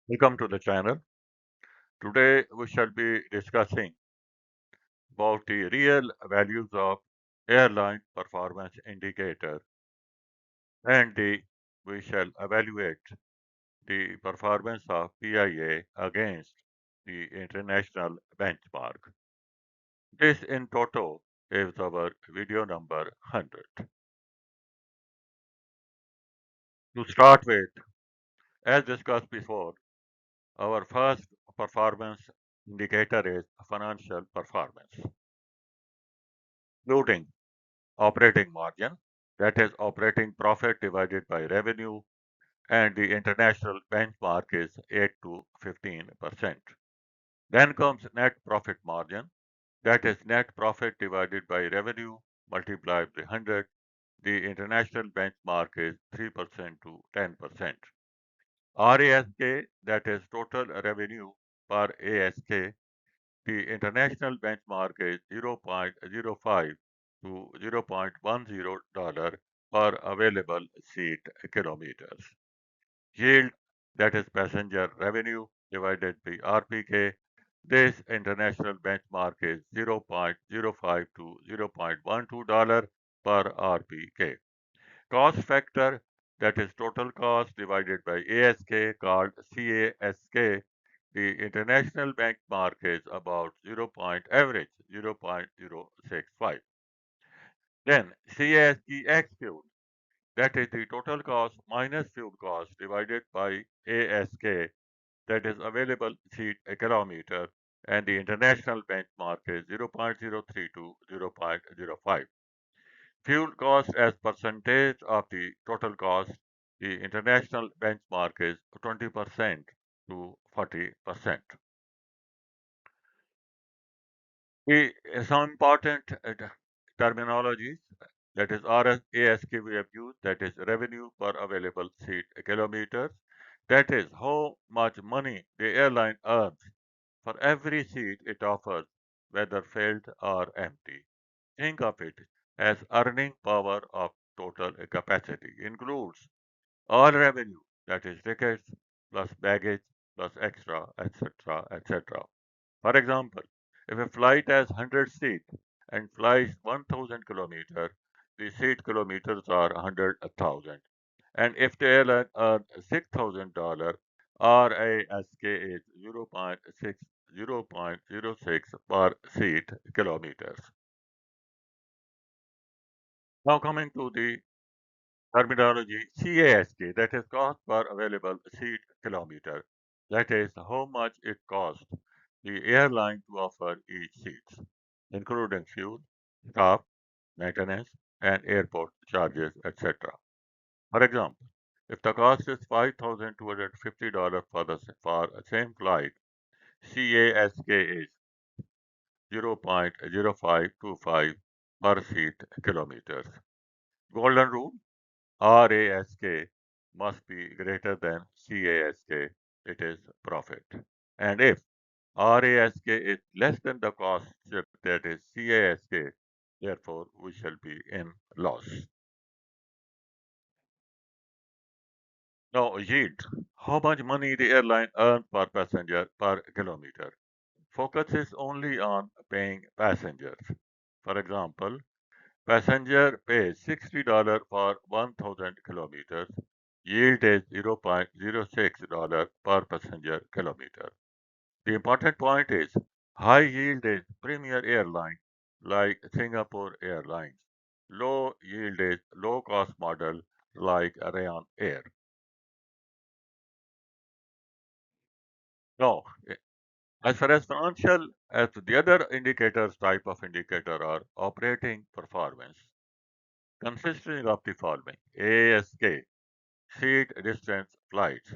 Welcome to the channel. Today we shall be discussing about the real values of airline performance indicator and we shall evaluate the performance of PIA against the international benchmark. This in toto is our video number 100. To start with, as discussed before, our first performance indicator is financial performance, including operating margin, that is operating profit divided by revenue, and the international benchmark is 8 to 15%. Then comes net profit margin, that is net profit divided by revenue multiplied by 100. The international benchmark is 3% to 10%. RASK, that is total revenue per ASK, the international benchmark is 0.05 to $0.10 per available seat kilometers. Yield, that is passenger revenue divided by RPK, this international benchmark is 0.05 to $0.12 per RPK. Cost factor, that is total cost divided by ASK, called CASK. The international benchmark is about 0. Average 0.065. Then CASK ex fuel, that is the total cost minus fuel cost divided by ASK, that is available seat a kilometer, and the international benchmark is 0.03 to 0.05. Fuel cost as percentage of the total cost, the international benchmark is 20% to 40%. Some important terminologies, that is RASK we have used, that is revenue per available seat kilometers. That is how much money the airline earns for every seat it offers, whether filled or empty. Think of it as earning power of total capacity. Includes all revenue, that is tickets plus baggage plus extra, etc., etc. For example, if a flight has 100 seats and flies 1,000 kilometers, the seat kilometers are 100,000. And if the airline earns $6,000, RASK is 0.06 per seat kilometers. Now coming to the terminology CASK, that is cost per available seat kilometer. That is how much it costs the airline to offer each seat, including fuel, staff, maintenance, and airport charges, etc. For example, if the cost is $5,250 for the same flight, CASK is 0.0525 per seat kilometers. Golden rule: RASK must be greater than CASK, it is profit. And if RASK is less than the cost ship, that is CASK, therefore we shall be in loss. Now, yield. How much money the airline earns per passenger per kilometer. Focuses only on paying passengers. For example, passenger pays $60 for 1,000 kilometers. Yield is $0.06 per passenger kilometer. The important point is high yield is premier airline like Singapore Airlines. Low yield is low cost model like Rayon Air. Now, as far as financial, as the other indicators, type of indicator are operating performance, consisting of the following: ASK, seat distance flights,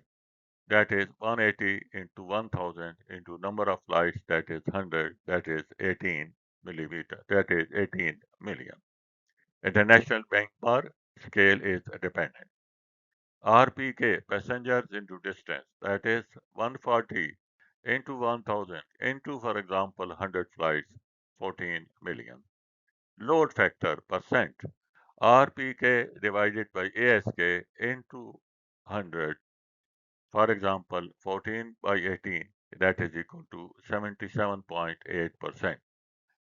that is 180 into 1000 into number of flights, that is 100, that is 18 millimeter, that is 18 million. International benchmark scale is dependent. RPK, passengers into distance, that is 140 into 1000 into, for example, 100 flights, 14 million. Load factor percent, RPK divided by ASK into 100, For example, 14 by 18, that is equal to 77.8%.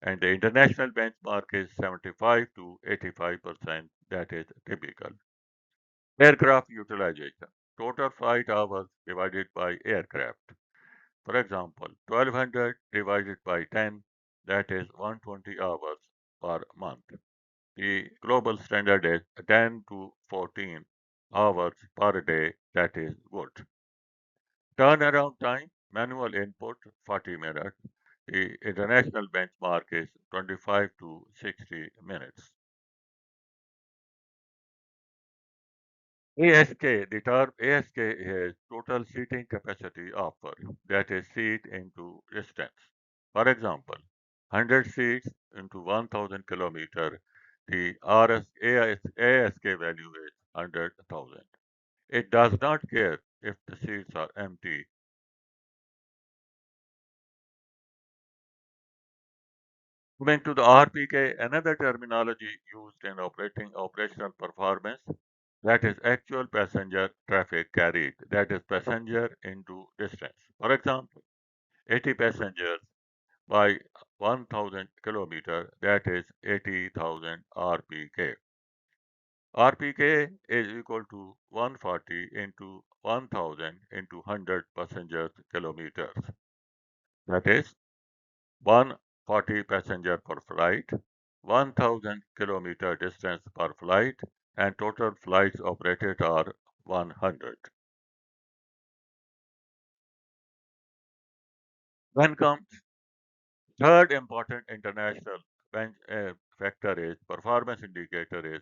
And the international benchmark is 75 to 85%, that is typical. Aircraft utilization, total flight hours divided by aircraft. For example, 1200 divided by 10, that is 120 hours per month. The global standard is 10 to 14 hours per day, that is good. Turnaround time, manual input 40 minutes. The international benchmark is 25 to 60 minutes. ASK, the term ASK is total seating capacity offer, that is seat into distance. For example, 100 seats into 1000 kilometer, the ASK value is 100,000. It does not care if the seats are empty. Moving to the RPK, another terminology used in operational performance, that is actual passenger traffic carried, that is passenger into distance. For example, 80 passengers by 1000 kilometer, that is 80,000 RPK. RPK is equal to 140 into 1000 into 100 passengers kilometers. That is 140 passenger per flight, 1000 kilometer distance per flight, and total flights operated are 100. Then comes third important international factor is performance indicator is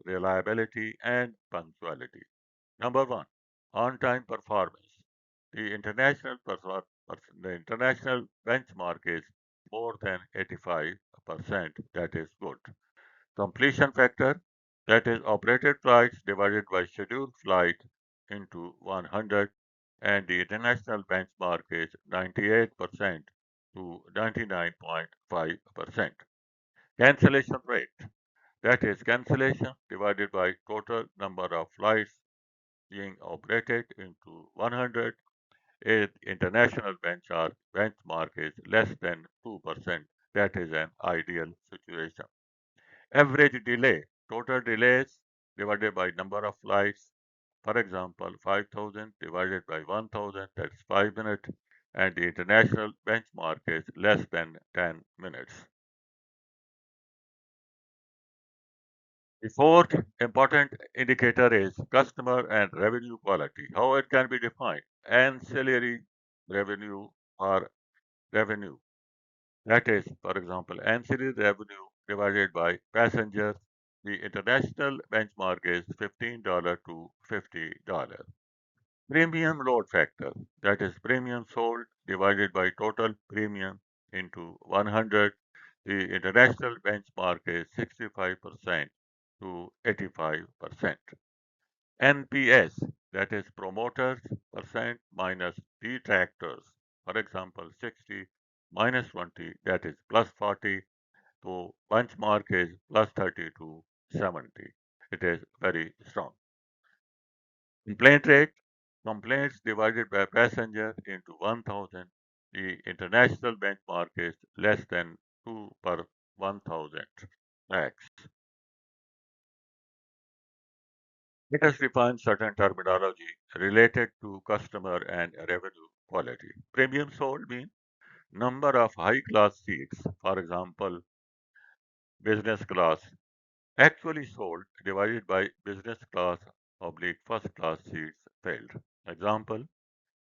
reliability and punctuality. Number one, on-time performance. The the international benchmark is more than 85%. That is good. Completion factor, that is operated flights divided by scheduled flight into 100, and the international benchmark is 98% to 99.5%. Cancellation rate, that is cancellation divided by total number of flights being operated into 100. If international benchmark is less than 2%, that is an ideal situation. Average delay, total delays divided by number of flights. For example, 5,000 divided by 1,000, that's 5 minutes, and the international benchmark is less than 10 minutes. The fourth important indicator is customer and revenue quality. How it can be defined? Ancillary revenue or revenue. That is, for example, ancillary revenue divided by passengers. The international benchmark is $15 to $50. Premium load factor, that is premium sold divided by total premium into 100. The international benchmark is 65% to 85%. NPS, that is promoters percent minus detractors. For example, 60 minus 20, that is plus 40. So benchmark is plus 30 to 70. It is very strong. Complaint rate, complaints divided by passenger into 1000. The international benchmark is less than 2 per 1000 lakhs. Let us define certain terminology related to customer and revenue quality. Premium sold means number of high class seats, for example, business class, actually sold divided by business class oblique first class seats failed. Example,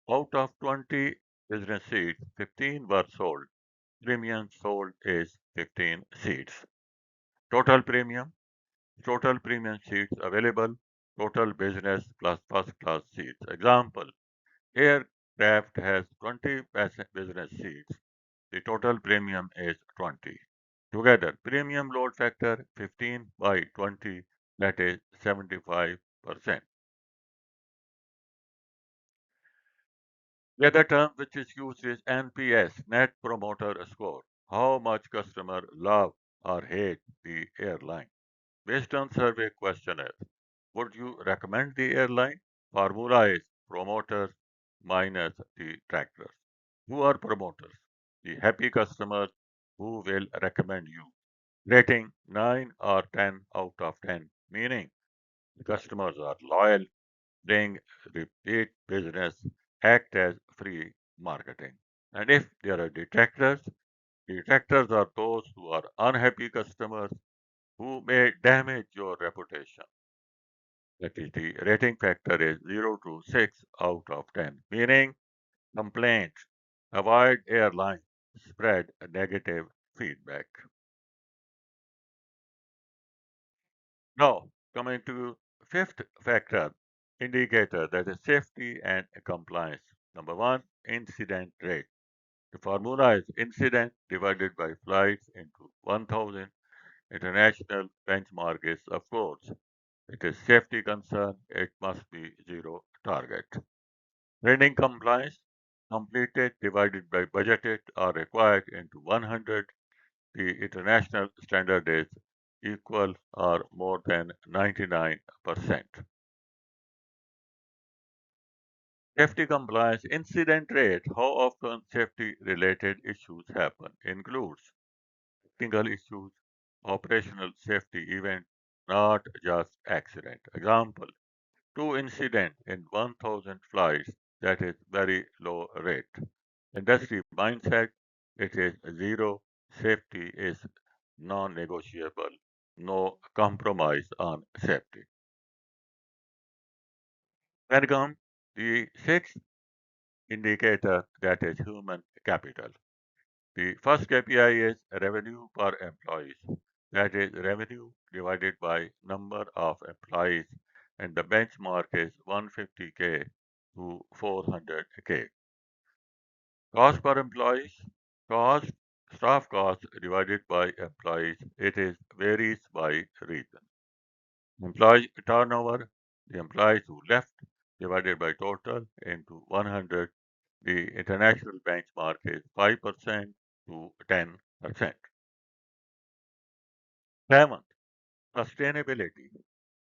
out of 20 business seats, 15 were sold. Premium sold is 15 seats. Total premium, total premium seats available, total business plus first class seats. Example, aircraft has 20 business seats. The total premium is 20. Together, premium load factor 15 by 20, that is 75%. The other term which is used is NPS, Net Promoter Score. How much customer love or hate the airline. Based on survey questionnaire, would you recommend the airline? Formula is promoters minus detractors. Who are promoters? The happy customers who will recommend you. Rating 9 or 10 out of 10, meaning the customers are loyal, bring repeat business, act as free marketing. And if there are detractors, detractors are those who are unhappy customers who may damage your reputation. That is, the rating factor is 0 to 6 out of 10, meaning complaints. Avoid airline, spread negative feedback. Now, coming to fifth factor indicator, that is safety and compliance. Number one, incident rate. The formula is incident divided by flights into 1000. International benchmark is, of course, it is safety concern. It must be zero target. Training compliance, completed divided by budgeted are required into 100. The international standard is equal or more than 99%. Safety compliance incident rate, how often safety related issues happen, includes technical issues, operational safety event, not just accident. Example, two incident in 1000 flights, that is very low rate. Industry mindset, it is zero. Safety is non-negotiable. No compromise on safety. Then comes the sixth indicator, that is human capital. The first KPI is revenue per employees. That is revenue divided by number of employees, and the benchmark is 150K to 400K. Cost per employees, cost, staff cost divided by employees, it is varies by region. Employee turnover, the employees who left divided by total into 100. The international benchmark is 5% to 10%. Seventh, sustainability,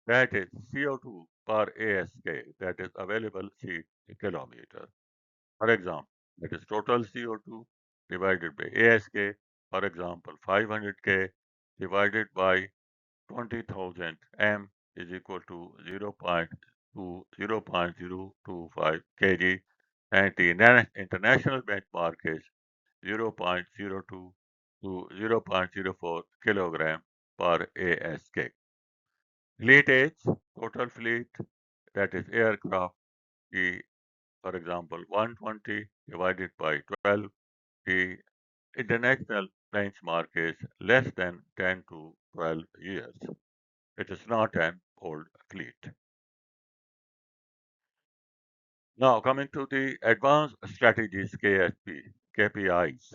that is CO2 per ASK, that is available seat kilometer. For example, that is total CO2 divided by ASK. For example, 500K divided by 20,000 m is equal to 0.025 kg, and the international benchmark is 0.02 to 0.04 kilogram per ASK. Fleet age, total fleet, that is aircraft, the, for example, 120 divided by 12. The international benchmark is less than 10 to 12 years. It is not an old fleet. Now, coming to the advanced strategies KPIs.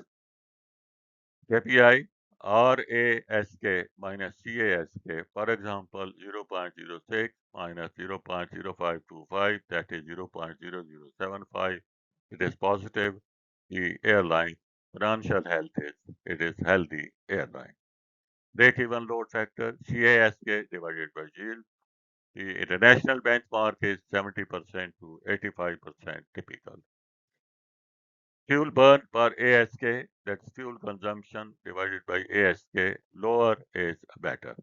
KPI RASK minus CASK, for example, 0.06 minus 0.0525, that is 0.0075. It is positive. The airline financial health is, it is healthy airline. Break-even load factor, CASK divided by yield. The international benchmark is 70% to 85% typical. Fuel burn per ASK, that's fuel consumption divided by ASK, lower is better.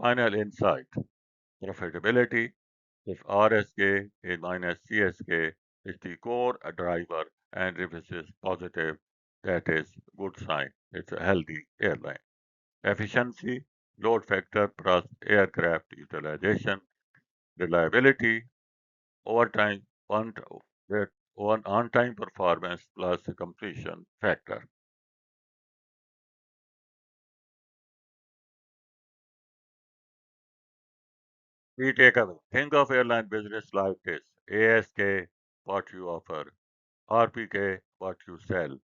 Final insight, profitability, if RSK is minus CSK is the core driver and if it is positive, that is good sign. It's a healthy airline. Efficiency, load factor plus aircraft utilization, reliability, overtime, one on-time performance plus completion factor. Key takeaway. Think of airline business like this. ASK, what you offer. RPK, what you sell.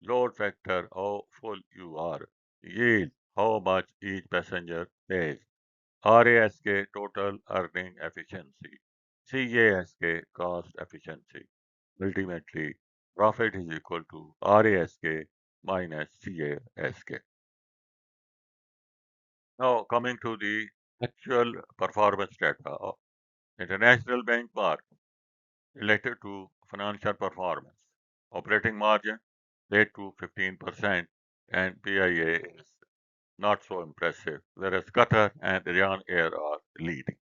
Load factor, how full you are. Yield, how much each passenger pays. RASK, total earning efficiency. CASK, cost efficiency. Ultimately, profit is equal to RASK minus CASK. Now, coming to the actual performance data of international benchmark. related to financial performance. Operating margin 8 to 15% and PIA is not so impressive, whereas Qatar and Iran Air are leading.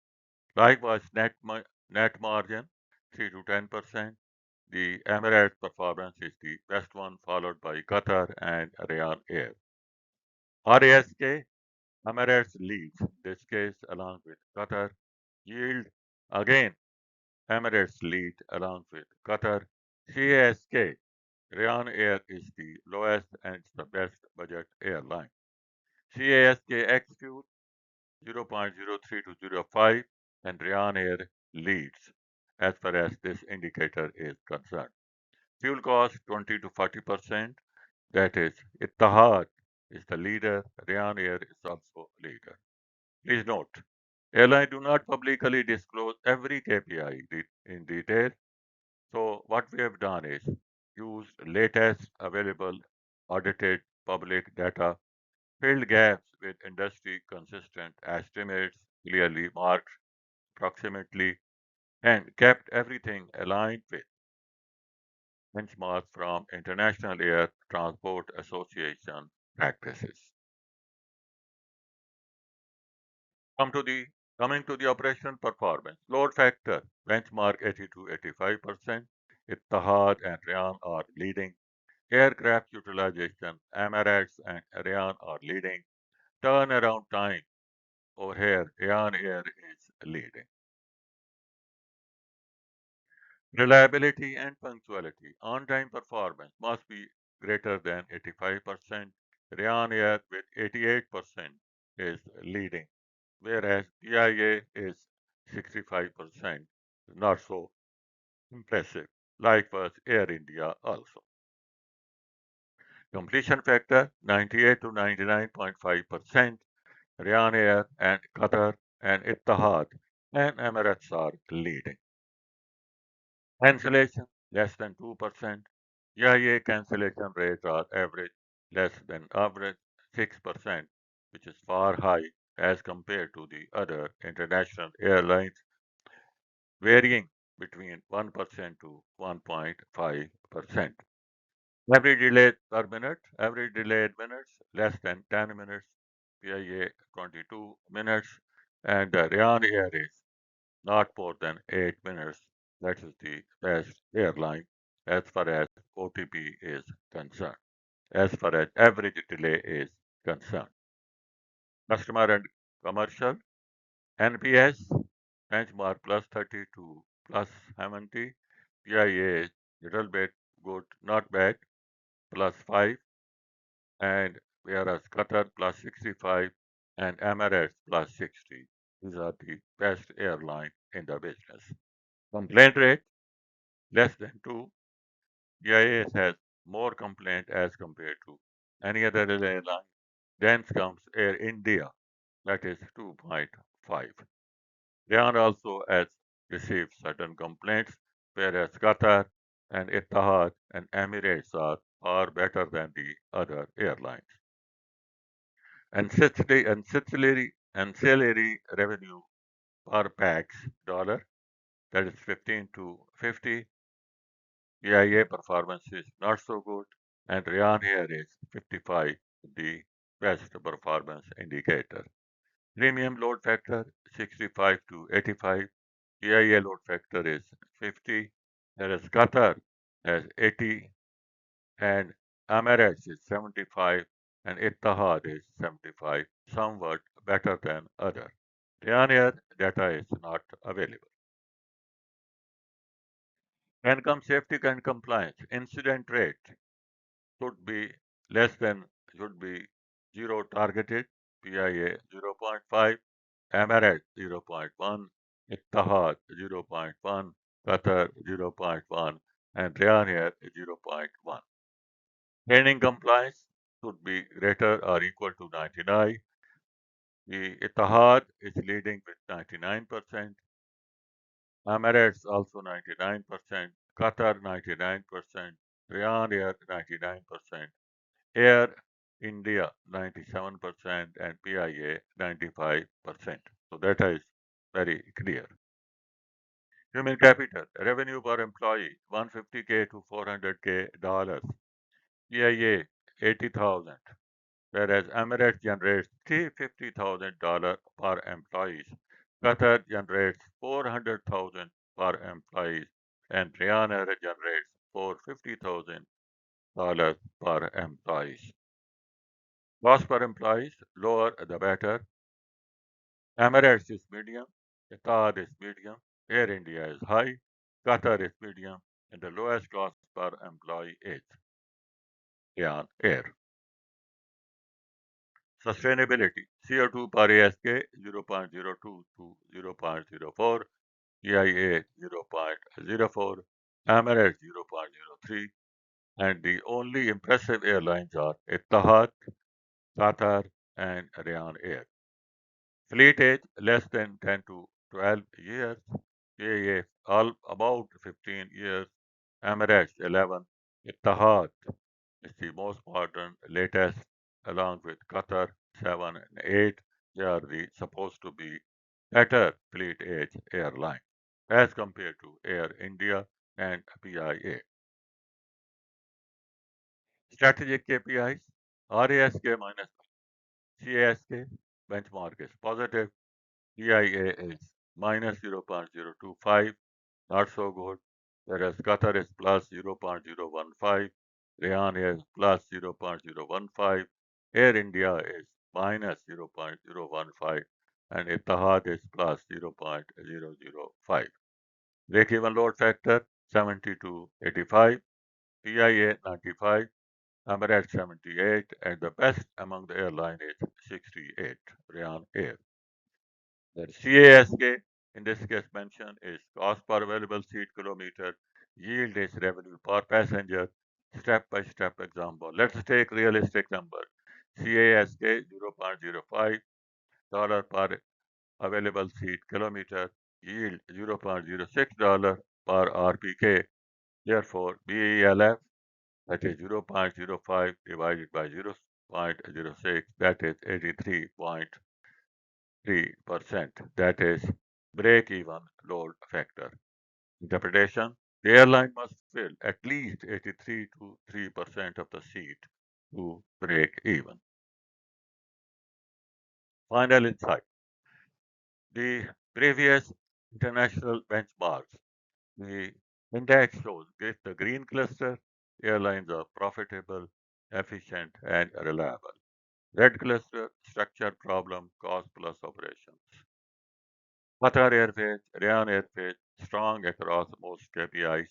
Likewise, net margin 3 to 10%. The Emirates performance is the best one, followed by Qatar and Iran Air. RASK, Emirates leads this case along with Qatar. Yield, again, Emirates lead along with Qatar. CASK, Iran Air is the lowest and it's the best budget airline. CASK ex-fuel 0.03 to 0.5 and Iran Air leads as far as this indicator is concerned. Fuel cost 20 to 40%. That is, Ittihad is the leader. Iran Air is also leader. Please note, airlines do not publicly disclose every KPI in detail. So what we have done is used latest available audited public data, filled gaps with industry consistent estimates, clearly marked approximately, and kept everything aligned with benchmarks from International Air Transport Association practices. Come to the Coming to the operational performance, load factor benchmark 80 to 85%. Ittihad and Rayan are leading. Aircraft utilization, Emirates and Rayan are leading. Turnaround time over here, Rayan Air is leading. Reliability and punctuality. On-time performance must be greater than 85%. Rayan Air with 88% is leading, whereas PIA is 65%. Not so impressive. Likewise, Air India also. Completion factor 98 to 99.5%. Rayan Air and Qatar and Ittihad and Emirates are leading. Cancellation less than 2%. EIA cancellation rates are average less than average 6%, which is far high as compared to the other international airlines, varying between 1% to 1.5%. Average delayed minutes less than 10 minutes, PIA 22 minutes, and Rayan Air is not more than 8 minutes. That is the best airline as far as OTP is concerned, as far as average delay is concerned. Customer and commercial, NPS, benchmark plus 30 to plus 70, PIA is little bit good, not bad, plus 5, and whereas Qatar plus 65 and Emirates plus 60. These are the best airline in the business. Complaint rate less than 2. GIS has more complaint as compared to any other airline. Then comes Air India, that is 2.5. Ryan also has received certain complaints, whereas Qatar and Etihad and Emirates are far better than the other airlines. Ancillary revenue per pax dollar, that is 15 to 50. PIA performance is not so good, and Ryan here is 55, the best performance indicator. Premium load factor 65 to 85. PIA load factor is 50, whereas Qatar has 80, and Emirates is 75, and Etihad is 75, somewhat better than other. Ryanair data is not available. Then comes safety and compliance. Incident rate should be less than, should be 0 targeted, PIA 0.5, Emirates 0.1, Ittihad 0.1, Qatar 0.1, and Ryanair 0.1. Training compliance should be greater or equal to 99. The Ittihad is leading with 99%, Emirates also 99%, Qatar 99%, Ryanair 99%, Air India 97%, and PIA 95%. So that is very clear. Human capital, revenue per employee, 150K to 400K dollars. PIA, 80,000, whereas Emirates generates $350,000 per employee. Qatar generates 400,000 per employee, and Ryanair generates $450,000 per employee. Cost per employee, lower the better. Emirates is medium, Etihad is medium, Air India is high, Qatar is medium, and the lowest cost per employee is Ryan Air. Sustainability, CO2 per ASK 0.02 to 0.04, PIA 0.04, Emirates 0.03, and the only impressive airlines are Etihad, Qatar, and Ryan Air. Fleet age less than 10 to 12 years, PIA all about 15 years, Emirates 11, Etihad is the most modern, latest, along with Qatar 7 and 8. They are the supposed to be better fleet age airline as compared to Air India and PIA. Strategic KPIs, RASK minus CASK benchmark is positive, PIA is minus 0.025, not so good, whereas Qatar is plus 0.015, Ryan is plus 0.015, Air India is minus 0.015, and Etihad is plus 0.005. Break-even load factor 70 to 85, PIA 95, Emirates 78, and the best among the airline is 68, Ryan Air. The CASK, in this case mentioned, is cost per available seat kilometer, yield is revenue per passenger, step-by-step example. Let's take realistic number. CASK $0.05 per available seat kilometer, yield $0.06 per RPK. Therefore, BELF, that is 0.05 divided by 0.06, that is 83.3%. That is break-even load factor. Interpretation: the airline must fill at least 83 to 3% of the seat to break even. Final insight: the previous international benchmarks, the index shows if the green cluster, airlines are profitable, efficient, and reliable. Red cluster, structure problem, cost plus operations. Qatar Airways, Ryan Airways, strong across most KPIs.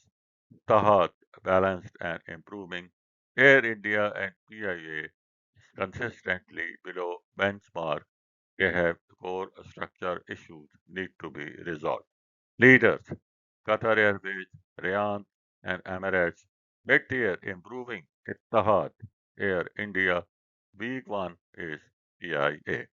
Tahad, balanced and improving. Air India and PIA consistently below benchmark. They have core structure issues need to be resolved. Leaders, Qatar Airways, Ryan, and Emirates. Mid-tier improving. Etihad, Air India. Weak one is PIA.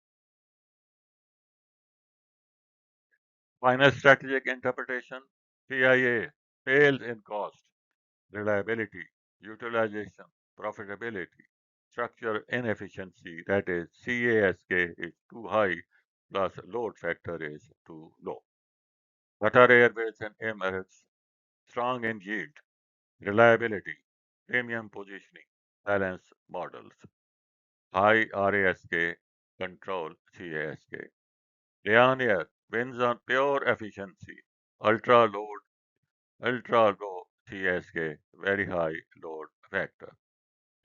Final strategic interpretation: PIA fails in cost, reliability, utilization, profitability, structure inefficiency, that is, CASK is too high plus load factor is too low. Qatar Airways and Emirates, strong in yield, reliability, premium positioning, balance models, high RASK, control CASK. Ryanair wins on pure efficiency, ultra load, ultra low CSK, very high load factor.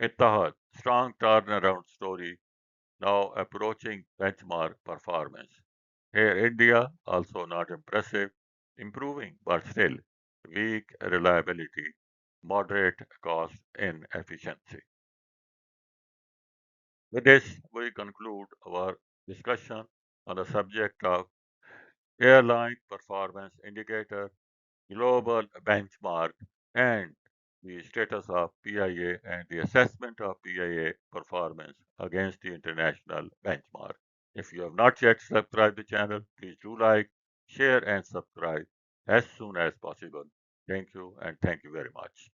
Etihad, strong turnaround story, now approaching benchmark performance. Air India, also not impressive, improving but still weak reliability, moderate cost inefficiency. With this, we conclude our discussion on the subject of airline performance indicator, global benchmark, and the status of PIA and the assessment of PIA performance against the international benchmark. If you have not yet subscribed the channel, please do like, share, and subscribe as soon as possible. Thank you, and thank you very much.